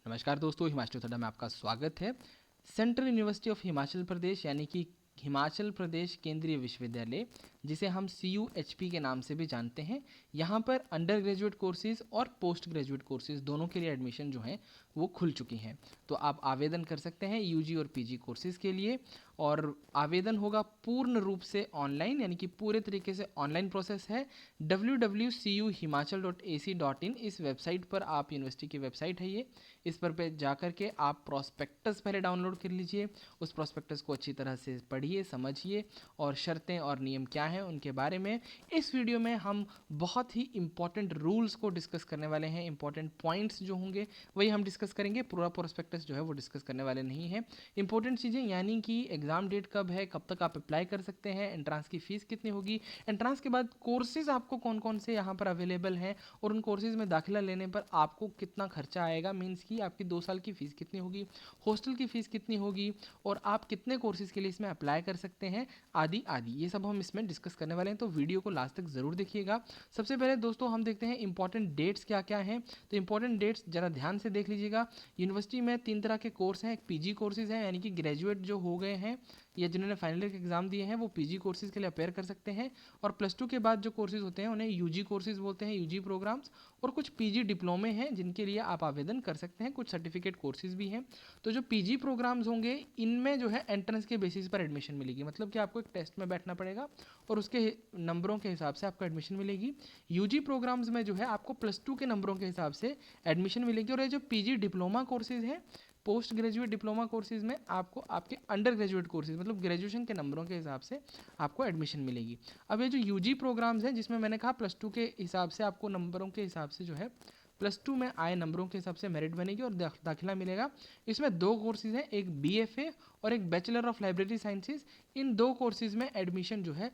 नमस्कार दोस्तों, हिमाचल थोड़ा में आपका स्वागत है। Central university of Himachal Pradesh यानी कि हिमाचल प्रदेश केंद्रीय विश्वविद्यालय, जिसे हम CUHP के नाम से भी जानते हैं, यहाँ पर अंडर ग्रेजुएट कोर्सेज और पोस्ट ग्रेजुएट कोर्सेज दोनों के लिए एडमिशन जो है वो खुल चुकी हैं। तो आप आवेदन कर सकते हैं UG और PG कोर्सेज के लिए, और आवेदन होगा पूर्ण रूप से ऑनलाइन, यानी कि पूरे तरीके से ऑनलाइन प्रोसेस है। www.cuhimachal.ac.in इस वेबसाइट पर, आप यूनिवर्सिटी की वेबसाइट है ये, इस पर पे जा कर के आप प्रोस्पेक्टस पहले डाउनलोड कर लीजिए। उस प्रोस्पेक्टस को अच्छी तरह से पढ़िए, समझिए, और शर्तें और नियम क्या हैं उनके बारे में इस वीडियो में हम बहुत ही इंपॉर्टेंट रूल्स को डिस्कस करने वाले हैं। इंपॉर्टेंट पॉइंट्स जो होंगे वही हम डिस्कस करेंगे, पूरा प्रोस्पेक्टस जो है वो डिस्कस करने वाले नहीं है। इंपॉर्टेंट चीज़ें यानी कि एग्जाम डेट कब है, कब तक आप अप्लाई कर सकते हैं, एंट्रांस की फ़ीस कितनी होगी, एंट्रांस के बाद कोर्सेज आपको कौन कौन से यहाँ पर अवेलेबल हैं, और उन कोर्सेज में दाखिला लेने पर आपको कितना खर्चा आएगा, मीन्स की आपकी 2 साल की फ़ीस कितनी होगी, हॉस्टल की फ़ीस कितनी होगी, और आप कितने कोर्सेज के लिए इसमें अप्लाई कर सकते हैं, आदि आदि, ये सब हम इसमें डिस्कस करने वाले हैं। तो वीडियो को लास्ट तक ज़रूर देखिएगा। सबसे पहले दोस्तों हम देखते हैं इंपॉर्टेंट डेट्स क्या क्या हैं। तो इंपॉर्टेंट डेट्स ज़रा ध्यान से देख लीजिएगा। यूनिवर्सिटी में 3 तरह के कोर्स हैं। एक PG कोर्सेज हैं, यानी कि ग्रेजुएट जो हो गए हैं या जिन्होंने फाइनल ईयर के एग्ज़ाम दिए हैं वो PG कोर्सेज के लिए अपेयर कर सकते हैं। और +2 के बाद जो कोर्सेज होते हैं उन्हें UG कोर्सेज बोलते हैं, UG प्रोग्राम्स। और कुछ PG डिप्लोमे हैं जिनके लिए आप आवेदन कर सकते हैं, कुछ सर्टिफिकेट कोर्सेज भी हैं। तो जो PG प्रोग्राम्स होंगे इनमें जो है एंट्रेंस के बेसिस पर एडमिशन मिलेगी, मतलब कि आपको एक टेस्ट में बैठना पड़ेगा और उसके नंबरों के हिसाब से आपको एडमिशन मिलेगी। UG प्रोग्राम्स में जो है आपको +2 के नंबरों के हिसाब से एडमिशन मिलेगी। और ये जो PG डिप्लोमा कोर्सेज हैं, पोस्ट ग्रेजुएट डिप्लोमा कोर्सेज में आपको आपके अंडर ग्रेजुएट कोर्सेज मतलब ग्रेजुएशन के नंबरों के हिसाब से आपको एडमिशन मिलेगी। अब ये जो UG प्रोग्राम्स हैं जिसमें मैंने कहा +2 के हिसाब से आपको नंबरों के हिसाब से जो है +2 में आए नंबरों के हिसाब से मेरिट बनेगी और दाखिला मिलेगा। इसमें 2 कोर्सेज हैं, एक BFA और एक bachelor of library sciences. In 2 courses में एडमिशन जो है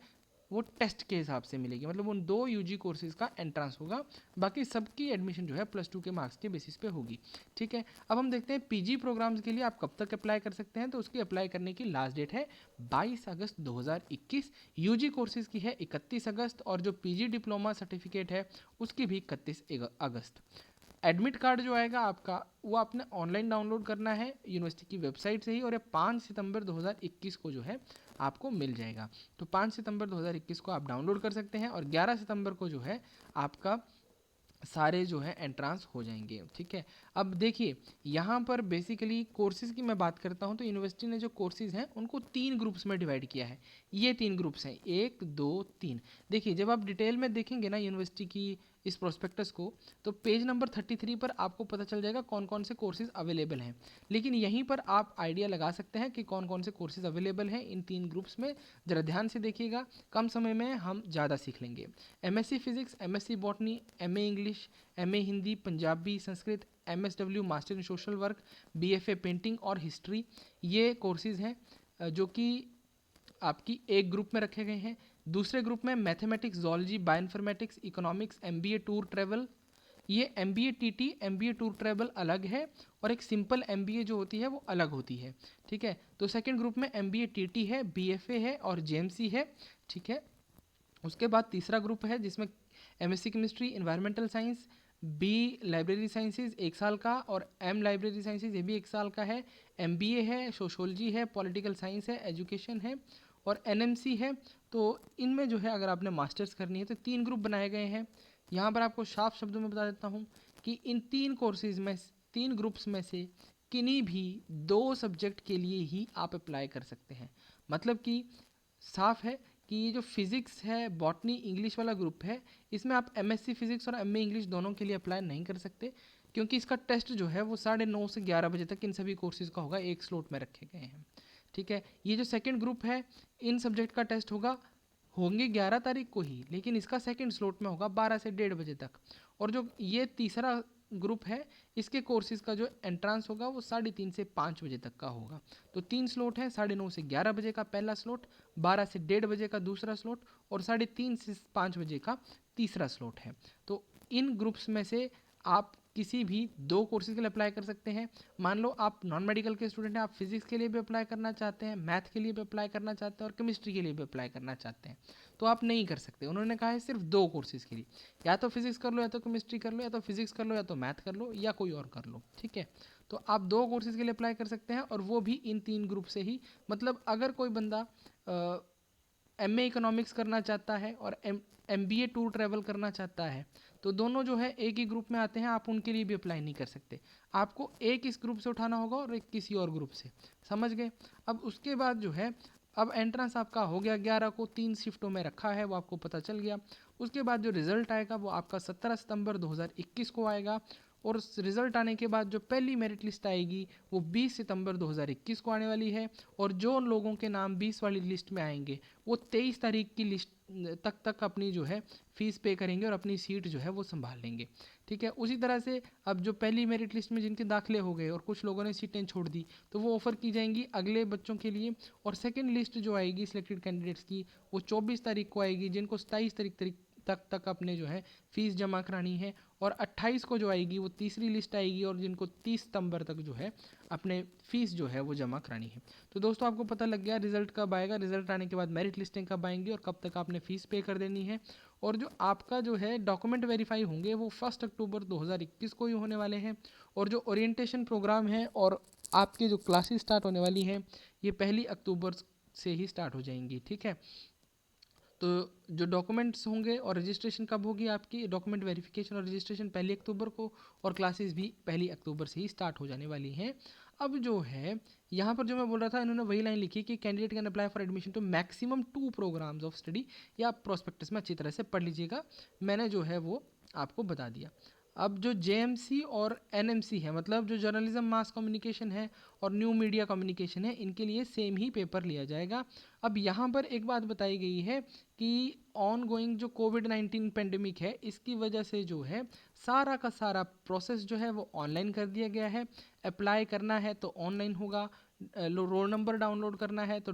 वो टेस्ट के हिसाब से मिलेगी, मतलब उन 2 UG कोर्सेज का एंट्रांस होगा। बाकी सबकी एडमिशन जो है +2 के मार्क्स के बेसिस पे होगी। ठीक है, अब हम देखते हैं PG प्रोग्राम्स के लिए आप कब तक अप्लाई कर सकते हैं। तो उसकी अप्लाई करने की लास्ट डेट है 22 अगस्त 2021। UG कोर्सेज की है 31 अगस्त, और जो PG डिप्लोमा सर्टिफिकेट है उसकी भी 31 अगस्त। एडमिट कार्ड जो आएगा आपका वो आपने ऑनलाइन डाउनलोड करना है यूनिवर्सिटी की वेबसाइट से ही, और ये 5 सितंबर 2021 को जो है आपको मिल जाएगा। तो 5 सितंबर 2021 को आप डाउनलोड कर सकते हैं, और 11 सितंबर को जो है आपका सारे जो है एंट्रांस हो जाएंगे। ठीक है, अब देखिए यहाँ पर बेसिकली कोर्सेज की मैं बात करता हूँ तो यूनिवर्सिटी ने जो कोर्सेज हैं उनको 3 ग्रुप्स में डिवाइड किया है। ये 3 ग्रुप्स हैं, 1 2 3। देखिए जब आप डिटेल में देखेंगे ना यूनिवर्सिटी की इस प्रोस्पेक्टस को, तो पेज नंबर 33 पर आपको पता चल जाएगा कौन कौन से कोर्सेज अवेलेबल हैं। लेकिन यहीं पर आप आइडिया लगा सकते हैं कि कौन कौन से कोर्सेज अवेलेबल हैं इन 3 ग्रुप्स में। ज़रा ध्यान से देखिएगा, कम समय में हम ज़्यादा सीख लेंगे। MSc physics, MSc botany, MA English, MA Hindi, Punjabi, Sanskrit, MSW master in social work, BFA painting और हिस्ट्री, ये कोर्सेज हैं जो कि आपकी एक ग्रुप में रखे गए हैं। दूसरे ग्रुप में mathematics, zoology, bioinformatics, economics, MBA tour travel, ये MBA TT, MBA tour travel अलग है, और एक सिंपल MBA जो होती है वो अलग होती है। ठीक है, तो सेकंड ग्रुप में MBA TT है, BFA है और JMC है। ठीक है, उसके बाद तीसरा ग्रुप है जिसमें MSc chemistry, environmental science, B library sciences 1 साल का, और M लाइब्रेरी साइंसेज ये भी 1 साल का है। MBA है, सोशोलॉजी है, पॉलिटिकल साइंस है, एजुकेशन है, और NMC है। तो इनमें जो है अगर आपने मास्टर्स करनी है तो 3 ग्रुप बनाए गए हैं। यहाँ पर आपको साफ शब्दों में बता देता हूँ कि इन 3 कोर्सेज में, 3 ग्रुप्स में से किन्हीं भी 2 सब्जेक्ट के लिए ही आप अप्लाई कर सकते हैं। मतलब कि साफ है कि ये जो फिज़िक्स है, बॉटनी, इंग्लिश वाला ग्रुप है, इसमें आप MSc फिज़िक्स और MA इंग्लिश दोनों के लिए अप्लाई नहीं कर सकते, क्योंकि इसका टेस्ट जो है वो 9:30 से 11 बजे तक इन सभी कोर्सेज़ का होगा, एक स्लॉट में रखे गए हैं। ठीक है, ये जो सेकंड ग्रुप है इन सब्जेक्ट का टेस्ट होंगे 11 तारीख को ही, लेकिन इसका सेकंड स्लॉट में होगा 12 से 1:30 बजे तक। और जो ये तीसरा ग्रुप है इसके कोर्सेज का जो एंट्रांस होगा वो 3:30 से 5 बजे तक का होगा। तो 3 स्लॉट है, 9:30 से 11 बजे का पहला स्लॉट, 12 से 1:30 बजे का दूसरा स्लॉट, और 3:30 से 5 बजे का तीसरा स्लॉट है। तो इन ग्रुप्स में से आप किसी भी 2 कोर्सेज के लिए अप्लाई कर सकते हैं। मान लो आप नॉन मेडिकल के स्टूडेंट हैं, आप फिजिक्स के लिए भी अप्लाई करना चाहते हैं, मैथ के लिए भी अप्लाई करना चाहते हैं और केमिस्ट्री के लिए भी अप्लाई करना चाहते हैं, तो आप नहीं कर सकते। उन्होंने कहा है सिर्फ 2 कोर्सेज के लिए, या तो फिजिक्स कर लो, या तो केमिस्ट्री कर लो, या तो फिजिक्स कर लो, या तो मैथ कर लो, या कोई और कर लो, ठीक है। तो आप 2 कोर्सेज के लिए अप्लाई कर सकते हैं और वो भी इन 3 ग्रुप से ही। मतलब अगर कोई बंदा MA इकोनॉमिक्स करना चाहता है और MBA टूर ट्रैवल करना चाहता है, तो दोनों जो है एक ही ग्रुप में आते हैं, आप उनके लिए भी अप्लाई नहीं कर सकते। आपको एक इस ग्रुप से उठाना होगा और एक किसी और ग्रुप से, समझ गए। अब उसके बाद जो है, अब एंट्रेंस आपका हो गया, 11 को 3 शिफ्टों में रखा है, वो आपको पता चल गया। उसके बाद जो रिजल्ट आएगा वो आपका 17 सितंबर 2021 को आएगा, और रिजल्ट आने के बाद जो पहली मेरिट लिस्ट आएगी वो 20 सितंबर 2021 को आने वाली है, और जो लोगों के नाम 20 वाली लिस्ट में आएंगे वो 23 तारीख की लिस्ट तक अपनी जो है फीस पे करेंगे और अपनी सीट जो है वो संभाल लेंगे, ठीक है। उसी तरह से अब जो पहली मेरिट लिस्ट में जिनके दाखिले हो गए और कुछ लोगों ने सीटें छोड़ दी, तो वो ऑफ़र की जाएंगी अगले बच्चों के लिए। और सेकंड लिस्ट जो आएगी सिलेक्टेड कैंडिडेट्स की, वो 24 तारीख को आएगी, जिनको 27 तारीख तक अपने जो है फीस जमा करानी है। और 28 को जो आएगी वो तीसरी लिस्ट आएगी, और जिनको 30 सितंबर तक जो है अपने फीस जो है वो जमा करानी है। तो दोस्तों आपको पता लग गया रिजल्ट कब आएगा, रिजल्ट आने के बाद मेरिट लिस्टें कब आएंगी और कब तक आपने फीस पे कर देनी है। और जो आपका जो है डॉक्यूमेंट वेरीफाई होंगे वो 1 अक्टूबर 2021 को ही होने वाले हैं। और जो ओरिएंटेशन प्रोग्राम है और आपकी जो क्लासेस स्टार्ट होने वाली हैं, ये 1 अक्टूबर से ही स्टार्ट हो जाएंगी, ठीक है। तो जो डॉक्यूमेंट्स होंगे और रजिस्ट्रेशन कब होगी, आपकी डॉक्यूमेंट वेरिफिकेशन और रजिस्ट्रेशन 1 अक्टूबर को, और क्लासेस भी 1 अक्टूबर से ही स्टार्ट हो जाने वाली हैं। अब जो है यहाँ पर जो मैं बोल रहा था, इन्होंने वही लाइन लिखी कि candidate can apply for admission to maximum 2 programmes of study. या आप प्रोस्पेक्टस में अच्छी तरह से पढ़ लीजिएगा, मैंने जो है वो आपको बता दिया। अब जो JMC और NMC है, मतलब जो जर्नलिज्म मास कम्युनिकेशन है और न्यू मीडिया कम्युनिकेशन है, इनके लिए सेम ही पेपर लिया जाएगा। अब यहाँ पर एक बात बताई गई है कि ऑन गोइंग जो कोविड-19 पेंडेमिक है, इसकी वजह से जो है सारा का सारा प्रोसेस जो है वो ऑनलाइन कर दिया गया है। अप्लाई करना है तो ऑनलाइन होगा, रोल नंबर डाउनलोड करना है तो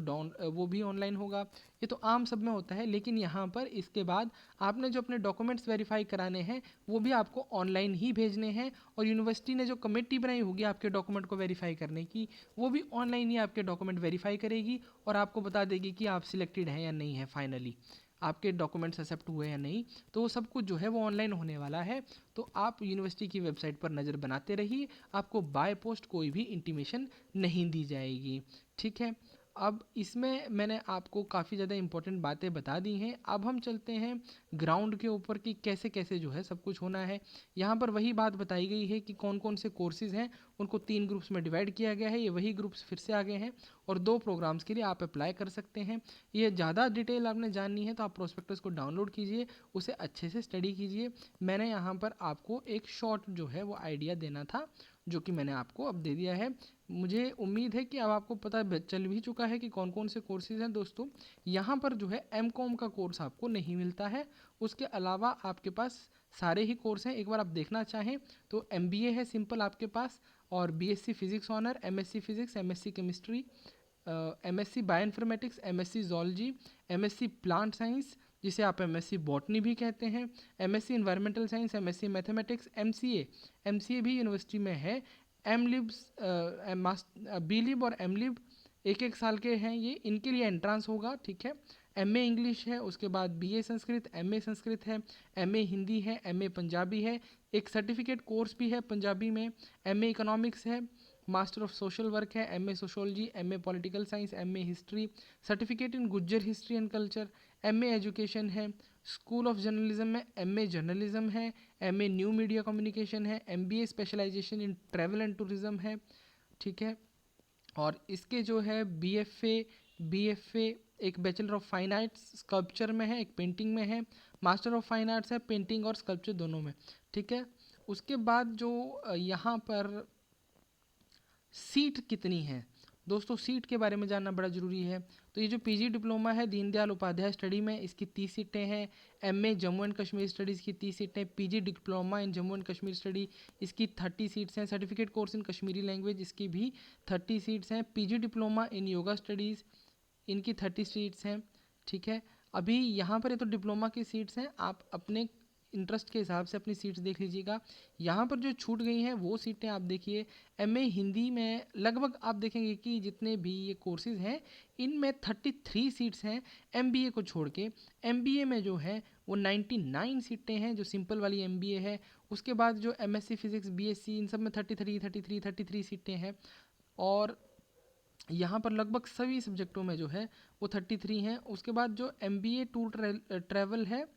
वो भी ऑनलाइन होगा। ये तो आम सब में होता है, लेकिन यहाँ पर इसके बाद आपने जो अपने डॉक्यूमेंट्स वेरीफाई कराने हैं वो भी आपको ऑनलाइन ही भेजने हैं। और यूनिवर्सिटी ने जो कमेटी बनाई होगी आपके डॉक्यूमेंट को वेरीफाई करने की, वो भी ऑनलाइन ही आपके डॉक्यूमेंट वेरीफाई करेगी और आपको बता देगी कि आप सिलेक्टेड हैं या नहीं है, फाइनली आपके डॉक्यूमेंट्स एक्सेप्ट हुए या नहीं। तो वो सब कुछ जो है वो ऑनलाइन होने वाला है। तो आप यूनिवर्सिटी की वेबसाइट पर नज़र बनाते रहिए, आपको बाय पोस्ट कोई भी इंटीमेशन नहीं दी जाएगी, ठीक है। अब इसमें मैंने आपको काफ़ी ज़्यादा इंपॉर्टेंट बातें बता दी हैं। अब हम चलते हैं ग्राउंड के ऊपर कि कैसे कैसे जो है सब कुछ होना है। यहाँ पर वही बात बताई गई है कि कौन कौन से कोर्सेज़ हैं, उनको 3 ग्रुप्स में डिवाइड किया गया है। ये वही ग्रुप्स फिर से आ गए हैं और 2 प्रोग्राम्स के लिए आप अप्लाई कर सकते हैं। ये ज़्यादा डिटेल आपने जाननी है तो आप प्रोस्पेक्टस को डाउनलोड कीजिए, उसे अच्छे से स्टडी कीजिए। मैंने यहाँ पर आपको एक शॉर्ट जो है वो आइडिया देना था, जो कि मैंने आपको अब दे दिया है। मुझे उम्मीद है कि अब आपको पता चल भी चुका है कि कौन कौन से कोर्सेज़ हैं। दोस्तों यहाँ पर जो है MCOM का कोर्स आपको नहीं मिलता है, उसके अलावा आपके पास सारे ही कोर्स हैं। एक बार आप देखना चाहें तो MBA है सिंपल आपके पास, और BSc physics honour, MSc physics, MSc chemistry, MSc bioinformatics, MSc zoology, MSc plant science जिसे आप MSc बॉटनी भी कहते हैं, MSc environmental science, MSc mathematics, MCA भी यूनिवर्सिटी में है। BLib और MLib 1-1 साल के हैं ये, इनके लिए एंट्रांस होगा, ठीक है। MA इंग्लिश है, उसके बाद BA संस्कृत, MA संस्कृत है, MA हिंदी है, MA पंजाबी है, एक सर्टिफिकेट कोर्स भी है पंजाबी में, MA इकोनॉमिक्स है, मास्टर ऑफ सोशल वर्क है, MA sociology, MA political science, MA history, certificate in Gujjar history and culture, MA education है, स्कूल ऑफ जर्नलिज्म में MA जर्नलिज्म है, MA न्यू मीडिया कम्युनिकेशन है, MBA specialisation in travel and tourism है, ठीक है। और इसके जो है BFA एक bachelor of fine arts sculpture में है, एक पेंटिंग में है, मास्टर ऑफ फाइन आर्ट्स है पेंटिंग और स्कल्पचर दोनों में, ठीक है। उसके बाद जो यहाँ पर सीट कितनी है, दोस्तों सीट के बारे में जानना बड़ा ज़रूरी है। तो ये जो PG डिप्लोमा है दीनदयाल उपाध्याय स्टडी में, इसकी 30 सीटें हैं। MA Jammu and Kashmir studies की 30 सीटें, PG diploma in Jammu and Kashmir study इसकी 30 सीट्स हैं। Certificate course in Kashmiri language इसकी भी 30 सीट्स हैं। PG diploma in yoga studies इनकी 30 सीट्स हैं, ठीक है। अभी यहाँ पर ये तो डिप्लोमा की सीट्स हैं, आप अपने इंटरेस्ट के हिसाब से अपनी सीट्स देख लीजिएगा। यहाँ पर जो छूट गई हैं वो सीटें आप देखिए, एमए हिंदी में लगभग आप देखेंगे कि जितने भी ये कोर्सेज़ हैं इनमें 33 सीट्स हैं एमबीए को छोड़ के। एमबीए में जो है वो 99 सीटें हैं जो सिंपल वाली एमबीए है। उसके बाद जो एमएससी फिजिक्स बीएससी इन सब में 33 सीटें हैं। और यहाँ पर लगभग सभी सब्जेक्टों में जो है वो 33 हैं। उसके बाद जो एमबीए टूर ट्रैवल है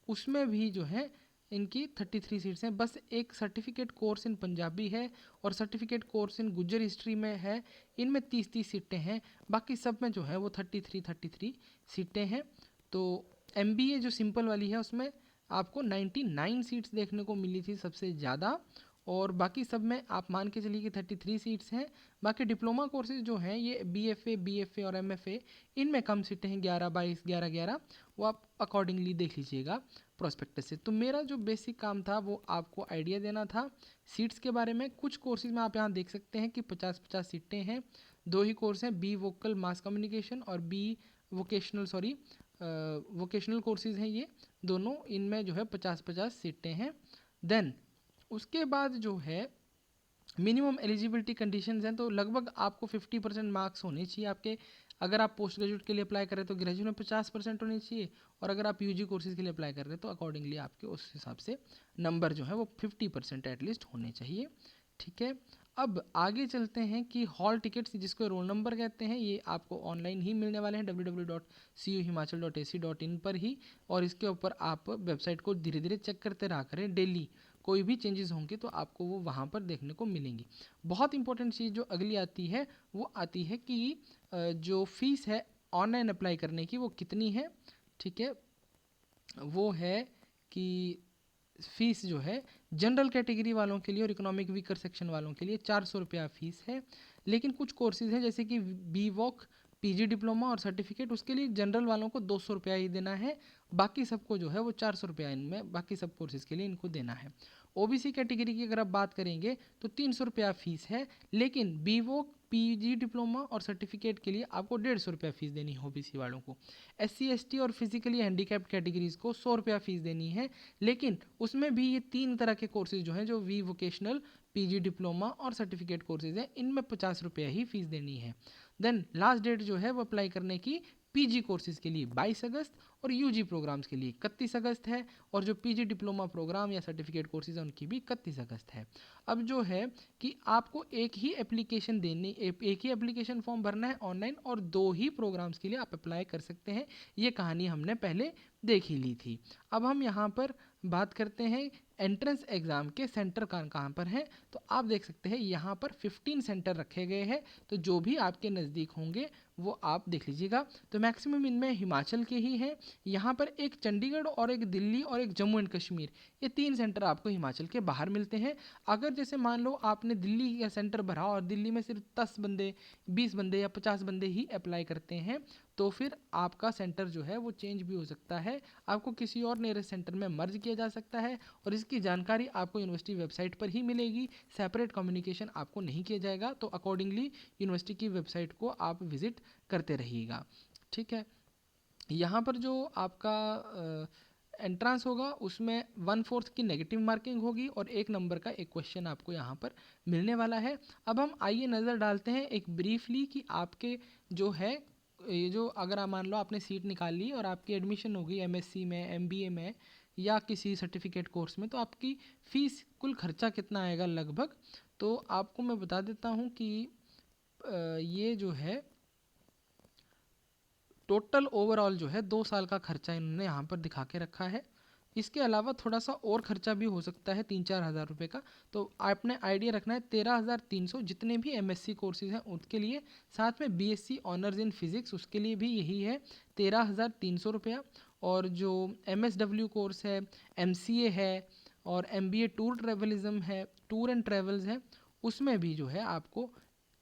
उसमें भी जो है इनकी 33 सीट्स हैं। बस एक सर्टिफिकेट कोर्स इन पंजाबी है और certificate course in Gujjar history में है, इनमें 30 सीटें हैं। बाकी सब में जो है वो 33 सीटें हैं। तो एमबीए जो सिंपल वाली है उसमें आपको 99 सीट्स देखने को मिली थी सबसे ज़्यादा, और बाकी सब में आप मान के चलिए कि 33 सीट्स हैं। बाकी डिप्लोमा कोर्सेज जो हैं ये बीएफए और एमएफए इनमें कम सीटें हैं, 11-22, 11-11, वो आप अकॉर्डिंगली देख लीजिएगा प्रोस्पेक्टस से। तो मेरा जो बेसिक काम था वो आपको आइडिया देना था सीट्स के बारे में। कुछ कोर्सेज में आप यहाँ देख सकते हैं कि 50-50 सीटें हैं। 2 ही कोर्स हैं, बी वोकल मास कम्युनिकेशन और बी वोकेशनल कोर्सेज हैं ये दोनों। इनमें जो है 50-50 सीटें हैं। देन उसके बाद जो है मिनिमम एलिजिबिलिटी कंडीशंस हैं, तो लगभग आपको 50% मार्क्स होने चाहिए आपके। अगर आप पोस्ट ग्रेजुएट के लिए अप्लाई कर रहे हैं तो ग्रेजुएट में 50% होने चाहिए, और अगर आप यूजी कोर्सेज के लिए अप्लाई कर रहे हैं तो अकॉर्डिंगली आपके उस हिसाब से नंबर जो है वो 50% एटलीस्ट होने चाहिए। ठीक है, अब आगे चलते हैं कि हॉल टिकट्स जिसको रोल नंबर कहते हैं ये आपको ऑनलाइन ही मिलने वाले हैं www.cuhimachal.ac.in पर ही, और इसके ऊपर आप वेबसाइट को धीरे धीरे चेक करते रहा करें। डेली कोई भी चेंजेस होंगे तो आपको वो वहाँ पर देखने को मिलेंगी। बहुत इंपॉर्टेंट चीज़ जो अगली आती है वो आती है कि जो फीस है ऑनलाइन अप्लाई करने की वो कितनी है। ठीक है, वो है कि फीस जो है जनरल कैटेगरी वालों के लिए और इकोनॉमिक वीकर सेक्शन वालों के लिए 400 रुपया फीस है। लेकिन कुछ कोर्सेज हैं जैसे कि बी वॉक पीजी डिप्लोमा और सर्टिफिकेट, उसके लिए जनरल वालों को 200 रुपया ही देना है। बाकी सबको जो है वो 400 रुपया इनमें बाकी सब कोर्सेज के लिए इनको देना है। ओबीसी कैटेगरी की अगर आप बात करेंगे तो 300 रुपया फीस है, लेकिन बी वॉक पीजी डिप्लोमा और सर्टिफिकेट के लिए आपको 150 रुपया फीस देनी है ओबीसी वालों को। एससी एसटी और फिजिकली हैंडीकैप्ड कैटेगरीज को 100 रुपया फीस देनी है, लेकिन उसमें भी ये 3 तरह के कोर्सेज जो हैं जो वी वोकेशनल पीजी डिप्लोमा और सर्टिफिकेट कोर्सेज हैं इनमें 50 रुपया ही फीस देनी है। देन लास्ट डेट जो है वो अप्लाई करने की पीजी कोर्सेज के लिए 22 अगस्त और यूजी प्रोग्राम्स के लिए 31 अगस्त है, और जो पीजी डिप्लोमा प्रोग्राम या सर्टिफिकेट कोर्सेज हैं उनकी भी 31 अगस्त है। अब जो है कि आपको एक ही एप्लीकेशन फॉर्म भरना है ऑनलाइन, और 2 ही प्रोग्राम्स के लिए आप अप्लाई कर सकते हैं। ये कहानी हमने पहले देख ही ली थी। अब हम यहाँ पर बात करते हैं एंट्रेंस एग्ज़ाम के सेंटर कहाँ पर हैं। तो आप देख सकते हैं यहाँ पर 15 सेंटर रखे गए हैं, तो जो भी आपके नज़दीक होंगे वो आप देख लीजिएगा। तो मैक्सिमम इनमें हिमाचल के ही हैं। यहाँ पर एक चंडीगढ़ और एक दिल्ली और एक जम्मू एंड कश्मीर, ये 3 सेंटर आपको हिमाचल के बाहर मिलते हैं। अगर जैसे मान लो आपने दिल्ली का सेंटर भरा और दिल्ली में सिर्फ 10 बंदे 20 बंदे या 50 बंदे ही अप्लाई करते हैं, तो फिर आपका सेंटर जो है वो चेंज भी हो सकता है, आपको किसी और नियरेस्ट सेंटर में मर्ज किया जा सकता है, और इसकी जानकारी आपको यूनिवर्सिटी वेबसाइट पर ही मिलेगी। सेपरेट कम्युनिकेशन आपको नहीं किया जाएगा, तो अकॉर्डिंगली यूनिवर्सिटी की वेबसाइट को आप विजिट करते रहिएगा। ठीक है, यहाँ पर जो आपका एंट्रांस होगा उसमें 1/4 की नेगेटिव मार्किंग होगी और 1 नंबर का एक क्वेश्चन आपको यहाँ पर मिलने वाला है। अब हम आइए नज़र डालते हैं एक ब्रीफली कि आपके जो है ये जो अगर आप मान लो आपने सीट निकाल ली और आपकी एडमिशन होगी एमएससी में, एमबीए में या किसी सर्टिफिकेट कोर्स में, तो आपकी फ़ीस कुल खर्चा कितना आएगा लगभग, तो आपको मैं बता देता हूँ कि ये जो है टोटल ओवरऑल जो है 2 साल का खर्चा इन्होंने यहाँ पर दिखा के रखा है। इसके अलावा थोड़ा सा और खर्चा भी हो सकता है 3-4 हज़ार रुपये का, तो आपने आइडिया रखना है 13,300 जितने भी एमएससी कोर्सेज हैं उनके लिए। साथ में बीएससी ऑनर्स इन फिजिक्स उसके लिए भी यही है 13,300 रुपया। और जो एमएसडब्ल्यू कोर्स है, एमसीए है और एमबीए टूर एंड ट्रेवल्स है, उसमें भी जो है आपको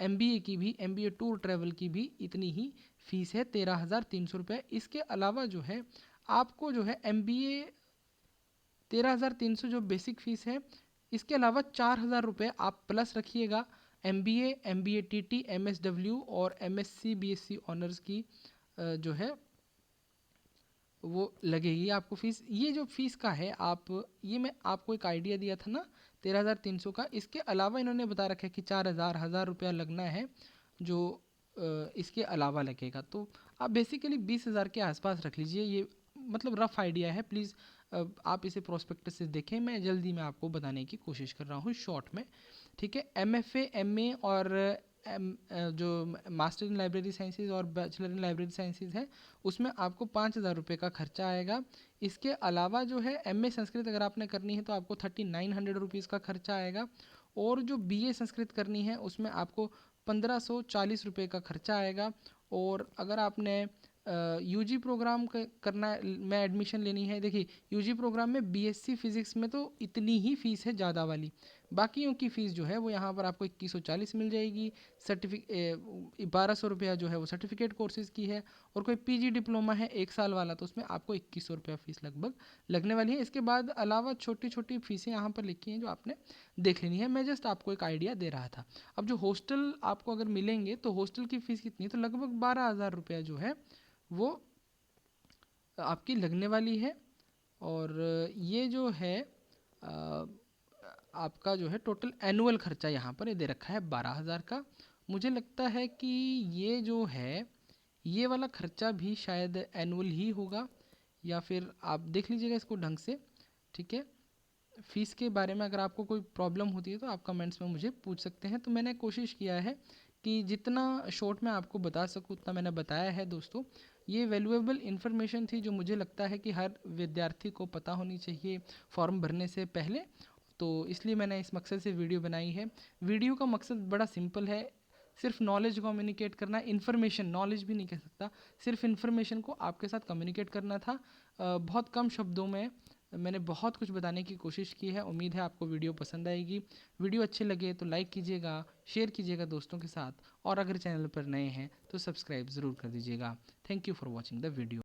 एमबीए टूर ट्रैवल की भी इतनी ही फीस है 13,300 रुपये। इसके अलावा जो है आपको जो है एमबीए 13,300 जो बेसिक फ़ीस है, इसके अलावा 4,000 रुपये आप प्लस रखिएगा एमबीए टीटी, एमएसडब्ल्यू और एमएससी बीएससी ऑनर्स की जो है वो लगेगी आपको फ़ीस। ये जो फ़ीस का है, ये मैं आपको एक आइडिया दिया था ना 13,300 का, इसके अलावा इन्होंने बता रखा है कि 4,000 रुपया लगना है, जो इसके अलावा लगेगा। तो आप बेसिकली 20,000 के आसपास रख लीजिए। ये मतलब रफ़ आइडिया है, प्लीज़ आप इसे प्रोस्पेक्टस से देखें। मैं जल्दी में आपको बताने की कोशिश कर रहा हूँ शॉर्ट में, ठीक है। MFA MA और जो मास्टर इन लाइब्रेरी साइंसेज और बैचलर इन लाइब्रेरी साइंसेज है, उसमें आपको 5,000 रुपये का खर्चा आएगा। इसके अलावा जो है MA संस्कृत अगर आपने करनी है तो आपको 3900 रुपीज़ का खर्चा आएगा। और जो BA संस्कृत करनी है उसमें आपको 1540 रुपये का खर्चा आएगा। और अगर आपने UG प्रोग्राम करना में एडमिशन लेनी है, देखिए UG प्रोग्राम में BSc फिज़िक्स में तो इतनी ही फ़ीस है ज़्यादा वाली, बाकियों की फ़ीस जो है वो यहाँ पर आपको 2140 मिल जाएगी। 1200 रुपया जो है वो सर्टिफिकेट कोर्सेज़ की है। और कोई PG डिप्लोमा है 1 साल वाला, तो उसमें आपको 2100 रुपया फ़ीस लगभग लगने वाली है। इसके बाद अलावा छोटी छोटी फ़ीसें यहाँ पर लिखी हैं जो आपने देख लेनी है। मैं जस्ट आपको एक आइडिया दे रहा था। अब जो हॉस्टल आपको अगर मिलेंगे तो हॉस्टल की फ़ीस कितनी है, तो लगभग 12,000 रुपया जो है वो आपकी लगने वाली है। और ये जो है आपका जो है टोटल एनुअल खर्चा यहाँ पर ये दे रखा है 12,000 का। मुझे लगता है कि ये जो है ये वाला खर्चा भी शायद एनुअल ही होगा, या फिर आप देख लीजिएगा इसको ढंग से, ठीक है। फ़ीस के बारे में अगर आपको कोई प्रॉब्लम होती है तो आप कमेंट्स में मुझे पूछ सकते हैं। तो मैंने कोशिश किया है कि जितना शॉर्ट में आपको बता सकूँ उतना मैंने बताया है दोस्तों। ये वैल्यूएबल इन्फॉर्मेशन थी जो मुझे लगता है कि हर विद्यार्थी को पता होनी चाहिए फॉर्म भरने से पहले, तो इसलिए मैंने इस मकसद से वीडियो बनाई है। वीडियो का मकसद बड़ा सिंपल है, सिर्फ नॉलेज कम्युनिकेट करना, इन्फॉर्मेशन, नॉलेज भी नहीं कह सकता, सिर्फ इन्फॉर्मेशन को आपके साथ कम्युनिकेट करना था। बहुत कम शब्दों में मैंने बहुत कुछ बताने की कोशिश की है। उम्मीद है आपको वीडियो पसंद आएगी। वीडियो अच्छे लगे तो लाइक कीजिएगा, शेयर कीजिएगा दोस्तों के साथ, और अगर चैनल पर नए हैं तो सब्सक्राइब ज़रूर कर दीजिएगा। Thank you for watching the video.